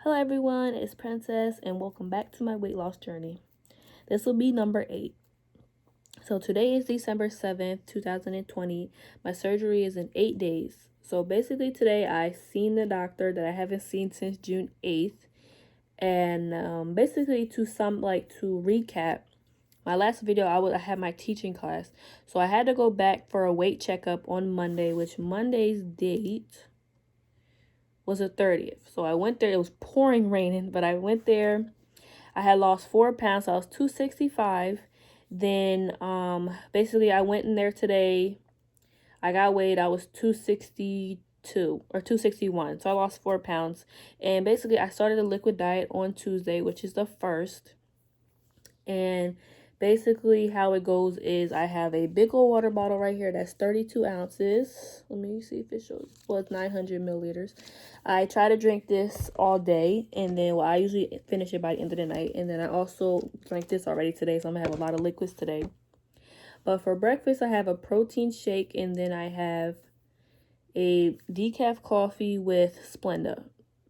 Hello everyone, it's Princess and welcome back to my weight loss journey. This will be number 8. So today is December 7th, 2020. My surgery is in 8 days. So basically today I seen the doctor that I haven't seen since June 8th. And basically to recap, my last video I had my teaching class. So I had to go back for a weight checkup on Monday, which Monday's date was the 30th. So I went there. It was pouring raining, but I went there. I had lost 4 pounds. So I was 265. Then basically I went in there today. I got weighed. I was 262 or 261. So I lost 4 pounds. And basically I started a liquid diet on Tuesday, which is the 1st. And basically how it goes is I have a big old water bottle right here that's 32 ounces. Let me see if it shows. Well, it's 900 milliliters. I try to drink this all day, and then I usually finish it by the end of the night. And then I also drank this already today, so I'm gonna have a lot of liquids today. But for breakfast, I have a protein shake, and then I have a decaf coffee with Splenda.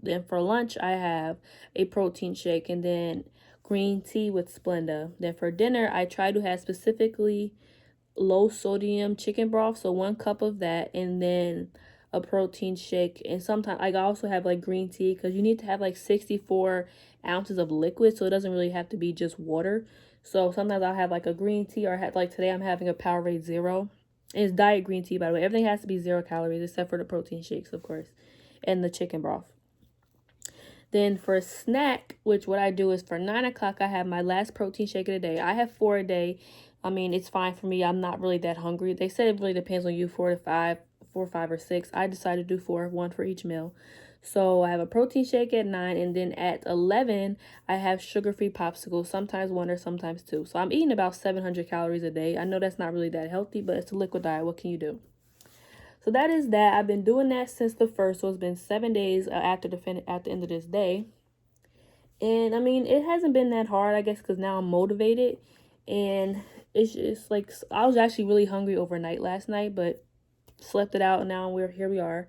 Then for lunch, I have a protein shake, and then green tea with Splenda. Then for dinner, I try to have specifically low sodium chicken broth, so 1 cup of that, and then a protein shake. And sometimes I also have like green tea, because you need to have like 64 ounces of liquid, so it doesn't really have to be just water. So sometimes I'll have like a green tea, or like today I'm having a Powerade Zero. It's diet green tea, by the way. Everything has to be 0 calories except for the protein shakes, of course, and the chicken broth. Then for snack, which what I do is for 9 o'clock, I have my last protein shake of the day. I have 4 a day. I mean, it's fine for me. I'm not really that hungry. They said it really depends on you, 4 to 5, 4, 5, or 6. I decided to do 4, 1 for each meal. So I have a protein shake at 9, and then at 11, I have sugar-free popsicles, sometimes 1 or sometimes 2. So I'm eating about 700 calories a day. I know that's not really that healthy, but it's a liquid diet. What can you do? So that is that. I've been doing that since the 1st, so it's been 7 days after the end of this day. And I mean, it hasn't been that hard, I guess, because now I'm motivated. And it's just like, I was actually really hungry overnight last night, but slept it out, and now here we are.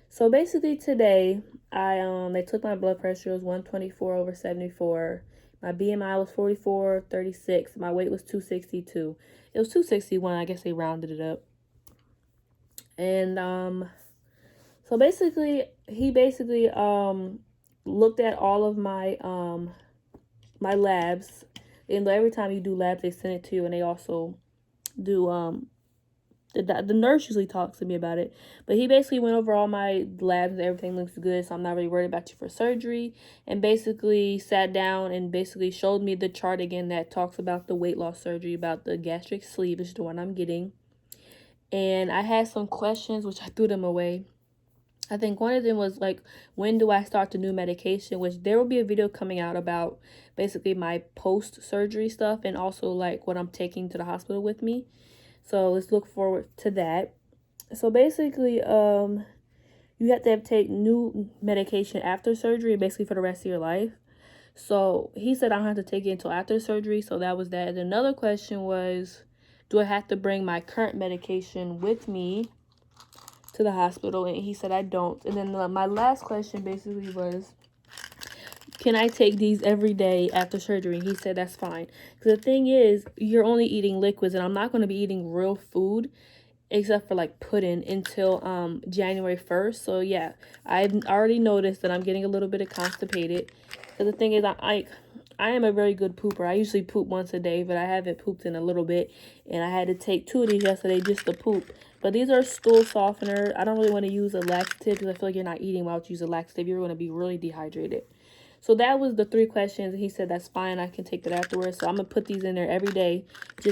So basically today, they took my blood pressure. It was 124/74. My BMI was 44.36. My weight was 262. It was 261. I guess they rounded it up. And so basically he looked at all of my my labs. And every time you do labs, they send it to you, and they also do the nurse usually talks to me about it. But he basically went over all my labs and everything looks good, so I'm not really worried about you for surgery. And basically sat down and basically showed me the chart again that talks about the weight loss surgery, about the gastric sleeve, which is the one I'm getting. And I had some questions, which I threw them away. I think one of them was like, when do I start the new medication? Which there will be a video coming out about basically my post-surgery stuff, and also like what I'm taking to the hospital with me. So let's look forward to that. So basically, you have to take new medication after surgery, basically for the rest of your life. So he said I don't have to take it until after surgery. So that was that. And another question was, do I have to bring my current medication with me to the hospital? And he said I don't. And then my last question basically was, can I take these every day after surgery? And he said that's fine. Because the thing is, you're only eating liquids, and I'm not going to be eating real food except for like pudding until January 1st. So yeah, I've already noticed that I'm getting a little bit of constipated. So the thing is, I am a very good pooper. I usually poop once a day, but I haven't pooped in a little bit, and I had to take 2 of these yesterday just to poop. But these are stool softener. I don't really want to use a laxative, because I feel like you're not eating while you use a laxative. You're going to be really dehydrated. So that was the 3 questions, and he said that's fine. I can take that afterwards. So I'm going to put these in there every day.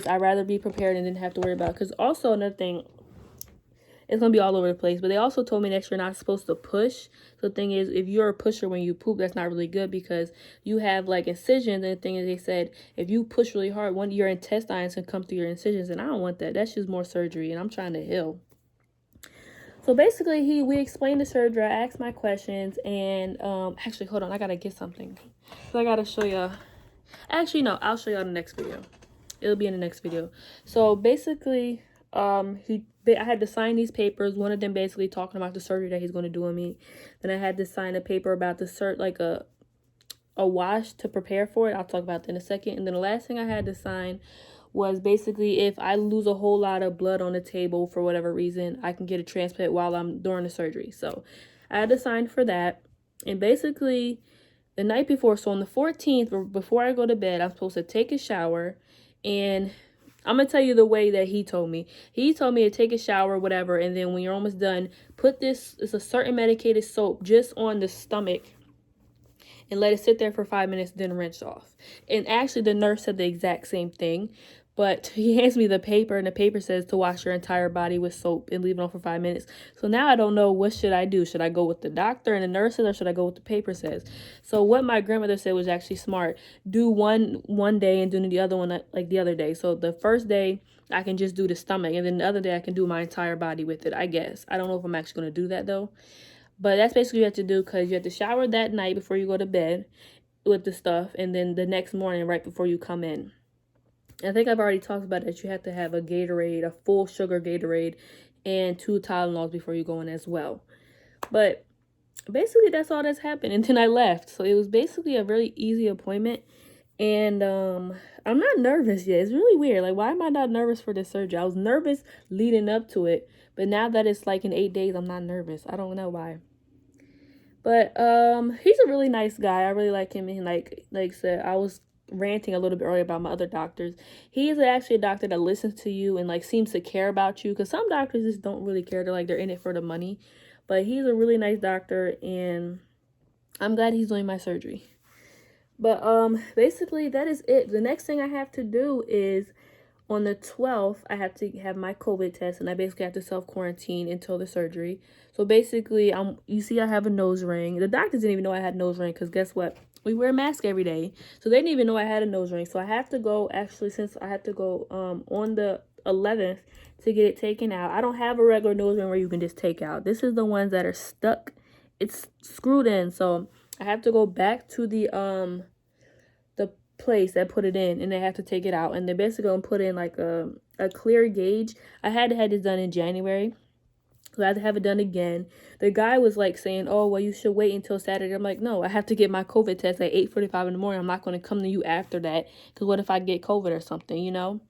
I'd rather be prepared and didn't have to worry about it. Because also another thing, it's going to be all over the place. But they also told me that you're not supposed to push. So the thing is, if you're a pusher when you poop, that's not really good, because you have like incisions. And the thing is, they said if you push really hard, your intestines can come through your incisions. And I don't want that. That's just more surgery, and I'm trying to heal. So basically, we explained the surgery. I asked my questions, and actually, hold on, I gotta get something. So I gotta show y'all. Actually, no, I'll show y'all in the next video. It'll be in the next video. So basically, he I had to sign these papers. One of them basically talking about the surgery that he's going to do on me. Then I had to sign a paper about the like a wash to prepare for it. I'll talk about that in a second. And then the last thing I had to sign was basically if I lose a whole lot of blood on the table for whatever reason, I can get a transplant while I'm during the surgery. So I had to sign for that. And basically the night before, so on the 14th, before I go to bed, I'm supposed to take a shower. And I'm going to tell you the way that he told me. He told me to take a shower, whatever, and then when you're almost done, put this, it's a certain medicated soap just on the stomach and let it sit there for 5 minutes, then rinse off. And actually, the nurse said the exact same thing. But he hands me the paper, and the paper says to wash your entire body with soap and leave it on for 5 minutes. So now I don't know, what should I do? Should I go with the doctor and the nurses, or should I go with the paper says? So what my grandmother said was actually smart. Do one day and do the other one like the other day. So the first day, I can just do the stomach, and then the other day I can do my entire body with it, I guess. I don't know if I'm actually going to do that, though. But that's basically what you have to do, because you have to shower that night before you go to bed with the stuff, and then the next morning right before you come in. I think I've already talked about that you have to have a Gatorade, a full sugar Gatorade, and 2 Tylenols before you go in as well. But basically that's all that's happened. And then I left. So it was basically a really easy appointment. And I'm not nervous yet. It's really weird. Like, why am I not nervous for this surgery? I was nervous leading up to it. But now that it's like in 8 days, I'm not nervous. I don't know why. But he's a really nice guy. I really like him. And like I said, I was ranting a little bit earlier about my other doctors. He is actually a doctor that listens to you and like seems to care about you, because some doctors just don't really care. They're in it for the money. But he's a really nice doctor, and I'm glad he's doing my surgery. But basically that is it. The next thing I have to do is on the 12th, I have to have my COVID test, and I basically have to self-quarantine until the surgery. So basically, you see I have a nose ring. The doctors didn't even know I had a nose ring, because guess what? We wear a mask every day. So they didn't even know I had a nose ring. So I have to go, actually, since I have to go on the 11th to get it taken out. I don't have a regular nose ring where you can just take out. This is the ones that are stuck. It's screwed in. So I have to go back to the place that put it in, and they have to take it out, and they're basically gonna put in like a clear gauge. I had to have this done in January, so I had to have it done again. The guy was like saying, oh well, you should wait until Saturday. I'm like, no, I have to get my COVID test at 8:45 in the morning. I'm not going to come to you after that, because what if I get COVID or something, you know?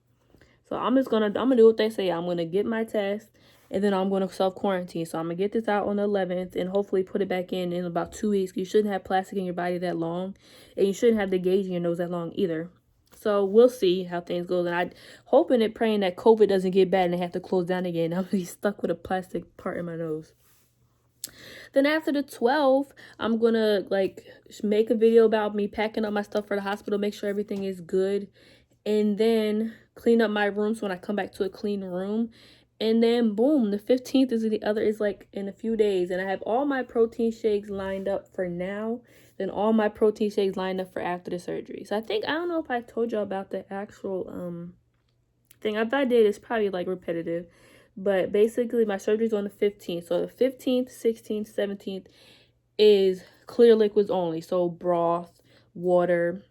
So I'm gonna do what they say. I'm gonna get my test, and then I'm gonna self-quarantine. So I'm gonna get this out on the 11th and hopefully put it back in about 2 weeks. You shouldn't have plastic in your body that long, and you shouldn't have the gauge in your nose that long either. So we'll see how things go. And I'm hoping and praying that COVID doesn't get bad and they have to close down again. I'm gonna be stuck with a plastic part in my nose. Then after the 12th, I'm gonna like make a video about me packing up my stuff for the hospital, make sure everything is good, and then clean up my room so when I come back to a clean room. And then boom, the 15th is like in a few days, and I have all my protein shakes lined up for now, then all my protein shakes lined up for after the surgery. So I don't know if I told y'all about the actual thing. If I did, it's probably like repetitive, but basically my surgery's on the 15th. So the 15th, 16th, 17th is clear liquids only, so broth, water,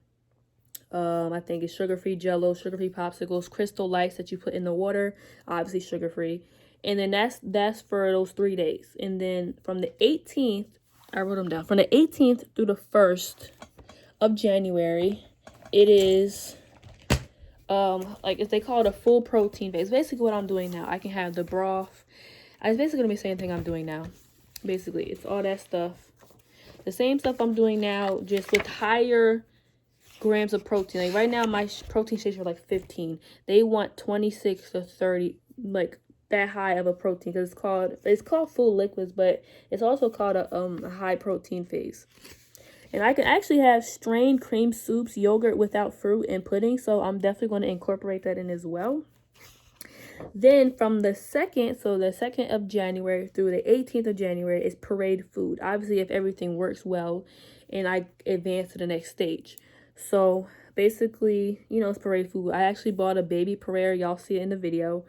I think it's sugar-free Jello, sugar-free popsicles, Crystal Lights that you put in the water, obviously sugar-free. And then that's for those 3 days. And then from the 18th, I wrote them down. From the 18th through the 1st of January, it is like if they call it a full protein phase. Basically what I'm doing now, I can have the broth. It's basically gonna be the same thing I'm doing now. Basically, it's all that stuff. The same stuff I'm doing now, just with higher grams of protein. Like right now my protein shakes are like 15. They want 26 to 30, like that high of a protein, because it's called full liquids, but it's also called a high protein phase. And I can actually have strained cream soups, yogurt without fruit, and pudding, so I'm definitely going to incorporate that in as well. Then from the 2nd, so the 2nd of January through the 18th of January is parade food. Obviously, if everything works well and I advance to the next stage. So basically, you know, it's parade food. I actually bought a baby Perrier. Y'all see it in the video,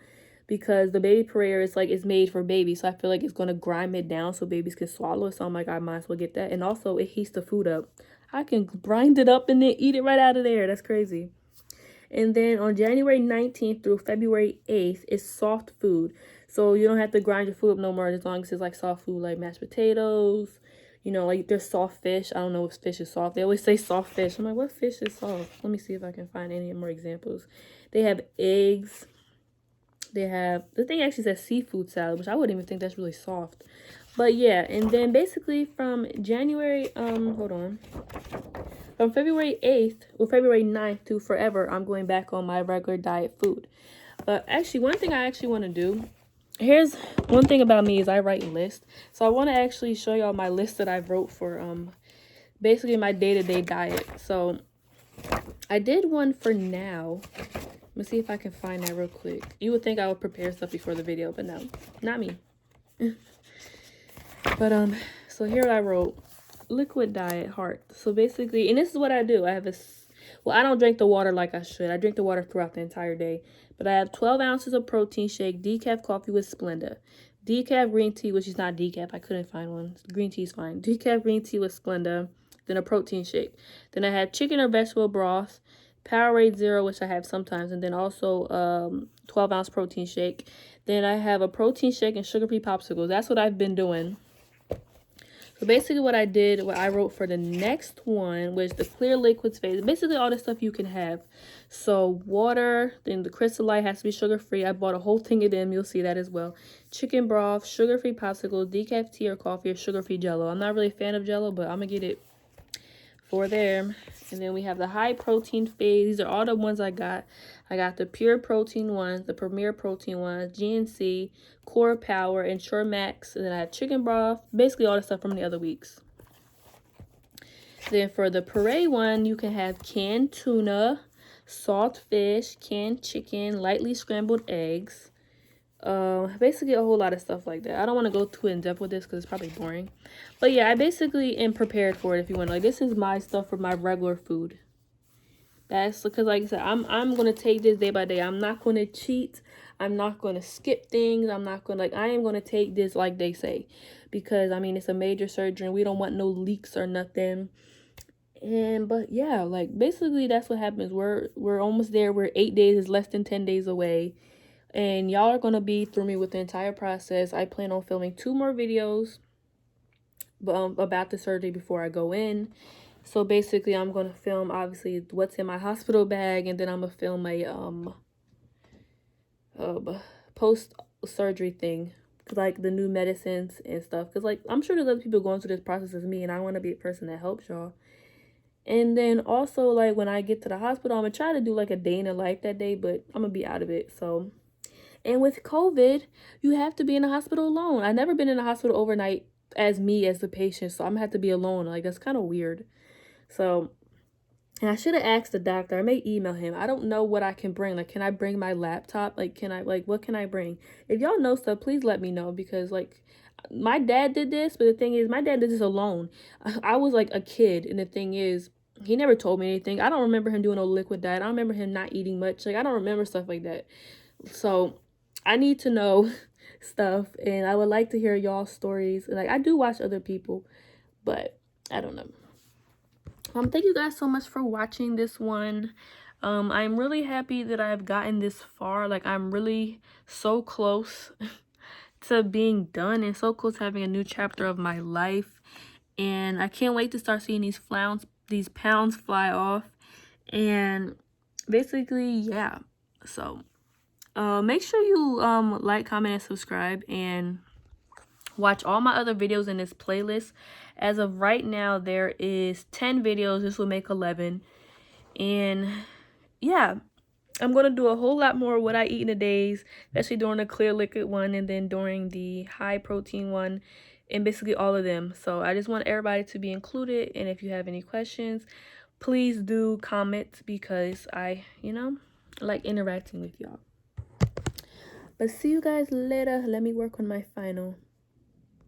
because the baby Perrier is like, it's made for babies. So I feel like it's going to grind it down so babies can swallow it. So I'm like, I might as well get that. And also it heats the food up. I can grind it up and then eat it right out of there. That's crazy. And then on January 19th through February 8th is soft food. So you don't have to grind your food up no more, as long as it's like soft food, like mashed potatoes. You know, like there's soft fish. I don't know if fish is soft. They always say soft fish. I'm like, what fish is soft? Let me see if I can find any more examples. They have eggs. They have, the thing actually says seafood salad, which I wouldn't even think that's really soft. But yeah, and then basically from January, hold on. From February 8th or February 9th to forever, I'm going back on my regular diet food. But actually, one thing I actually want to do, here's one thing about me is I write lists. So I want to actually show y'all my list that I wrote for basically my day-to-day diet. So I did one for now. Let me see if I can find that real quick. You would think I would prepare stuff before the video, but no, not me. But so here I wrote liquid diet heart. So basically, and this is what I do. I have well, I don't drink the water like I should. I drink the water throughout the entire day. But I have 12 ounces of protein shake, decaf coffee with Splenda, decaf green tea, which is not decaf. I couldn't find one. Green tea is fine. Decaf green tea with Splenda, then a protein shake. Then I have chicken or vegetable broth, Powerade Zero, which I have sometimes, and then also 12-ounce protein shake. Then I have a protein shake and sugar-free popsicles. That's what I've been doing. So basically what I did, what I wrote for the next one was the clear liquids phase. Basically all the stuff you can have. So water, then the Crystal Light has to be sugar-free. I bought a whole thing of them. You'll see that as well. Chicken broth, sugar-free popsicles, decaf tea or coffee, or sugar-free Jello. I'm not really a fan of Jello, but I'm going to get it for there. And then we have the high protein phase. These are all the ones I got. I got the pure protein ones, the premier protein ones, GNC, Core Power, Ensure Max, and then I have chicken broth, basically all the stuff from the other weeks. Then for the puree one, you can have canned tuna, salt fish, canned chicken, lightly scrambled eggs, basically a whole lot of stuff like that. I don't want to go too in depth with this because it's probably boring, but yeah, I basically am prepared for it. If you want, like, this is my stuff for my regular food. That's because, like I said, I'm gonna take this day by day. I'm not gonna cheat. I'm not gonna skip things. I'm not gonna, like, I am gonna take this like they say, because I mean it's a major surgery and we don't want no leaks or nothing. And but yeah, like basically that's what happens. We're almost there. We're 8 days, is less than 10 days away. And y'all are going to be through me with the entire process. I plan on filming 2 more videos about the surgery before I go in. So basically, I'm going to film, obviously, what's in my hospital bag. And then I'm going to film a post-surgery thing. Like the new medicines and stuff. Because, like, I'm sure there's other people going through this process as me. And I want to be a person that helps y'all. And then also, like, when I get to the hospital, I'm going to try to do, like, a day in the life that day. But I'm going to be out of it, so... And with COVID, you have to be in the hospital alone. I've never been in the hospital overnight as me as the patient, so I'm gonna have to be alone. Like, that's kind of weird. So, and I should have asked the doctor. I may email him. I don't know what I can bring. Like, can I bring my laptop? Like, can I, like, what can I bring? If y'all know stuff, please let me know, because, like, my dad did this, but the thing is, my dad did this alone. I was, like, a kid, and the thing is, he never told me anything. I don't remember him doing a liquid diet. I don't remember him not eating much. Like, I don't remember stuff like that. So I need to know stuff, and I would like to hear y'all's stories. Like, I do watch other people, but I don't know. Thank you guys so much for watching this one. I'm really happy that I've gotten this far. Like, I'm really so close to being done and so close to having a new chapter of my life. And I can't wait to start seeing these pounds fly off. And basically, yeah. So make sure you like, comment, and subscribe, and watch all my other videos in this playlist. As of right now, there is 10 videos. This will make 11. And yeah, I'm going to do a whole lot more of what I eat in a days, especially during the clear liquid one and then during the high protein one, and basically all of them. So I just want everybody to be included. And if you have any questions, please do comment, because I, like interacting with y'all. But see you guys later. Let me work on my final.